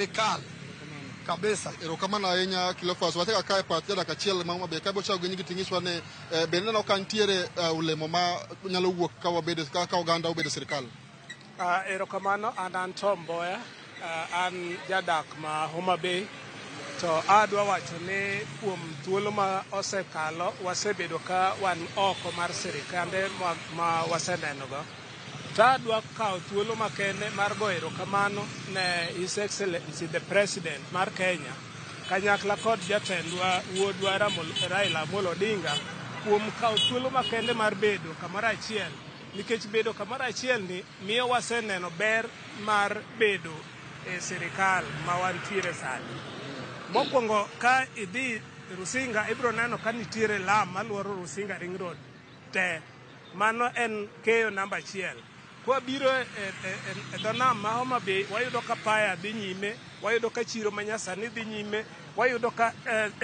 Serikal kabisa erokamano ahinya Cleophas wateka kae pat jada kachiel ma be kae chago nyigi tingiswa ne bende no kantiere ulemo ma nyalo wuok ka wabedo ka oganda obedo sirikal. Erokamano an Tom Mboya an jadak ma Homa Bay to adwa wacho ni kuom thuolo ma osekalo wasebedo ka wan oko mar sirikande ma waseneno go. Tadwa kawo thuolo makende mar go erokamano ne His Excellency the President mar Kenya kanyakla kod jatendwa wuodwa Raila Amolo Odinga kuom kawo thuolo makende mar bedo kamoro achiel, nikech bedo kamoro achiel ni miyo waseneno ber mar bedo e sirikal ma wantiere sani. Mokwongo ka idhi Rusinga ibro neno ka nitiere lam maluoro Rusinga Ring Road te, mano en keyo namba achiel. Kwa biro e dho nam ma Homa Bay wayudo ka paya dhi nyime, wayudo ka chiro manyasani dhi nyime, wayudo ka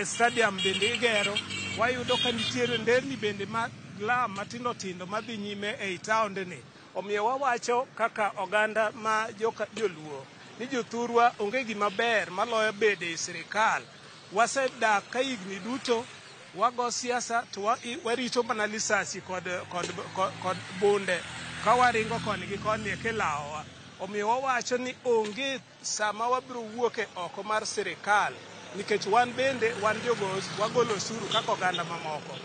stadium bende igero, wayudo ka nitiere nderni bende ma lam matindo tindo madhi nyime ei taonde ni. Omiyo wawacho kaka oganda ma joluo ni jothurwa onge gima ber maloyo bedo e sirikal. Wasedak ka higni duto wago siasa to warito mana lisasi kod bunde ka waringo koni gi koni e kilawa. Omiyo wawacho ni onge sama wabiro wuoke oko mar sirikal, nikech wan bende wan jogos wagolo osuru kaka oganda mamoko.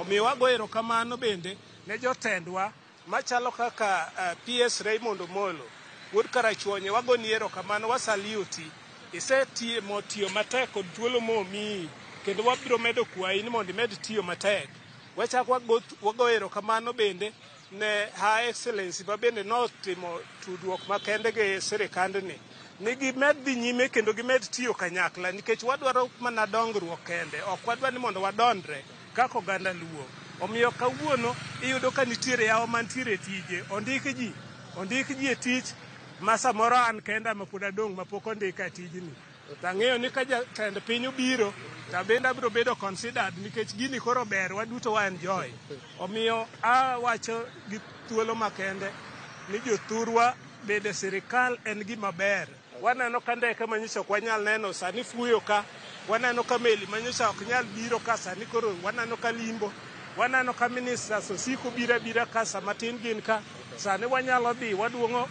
Omiyo wago erokamano bende ne jotendwa machalo kaka PS Raymond Omolo wuod Karachuonyo, wagoni erokamano, wasaliuti. Isetiyo tiyo matek kod thuolo momiyi kendo wabiro medo kwayi ni mondo imed tiyo matek. Wachak wago erokamano bende ne Her Excellency ma bende notimo tudruok makende gi sirikandni ni gimed dhi nyime kendo gimed tiyo kanyakla, nikech wadwaro mana dongruok kende, ok wadwa ni mondo wadondre kaka oganda luo. Omiyo kawuono iyudo ka nitiere yawo mantiere tije, ondik ji e tich ma samoro an kenda ma pod adong' ma pok ondika tijni. Tang'eyo ni ka jatend piny obiro to bende abiro bedo considered, nikech gini koro ber, waduto wan joy. Omiyo awacho gi thuolo makende ni jothurwa bede sirikal en gima ber. Waneno ka ndeke manyiso ok wanyal neno sani fuyo ka, waneno ka meli manyiso ok nyal biro ka sani koro waneno ka limbo, waneno ka ministers osiko bira ka sama tin gin ka, sani wanyalo dhi waduongo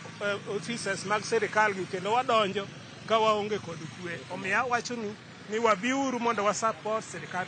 offices mag sirikal gi kendo wadonjo ka waonge kod kwe. Omiyo awacho ni wabiuru mondo wasupport sirikal.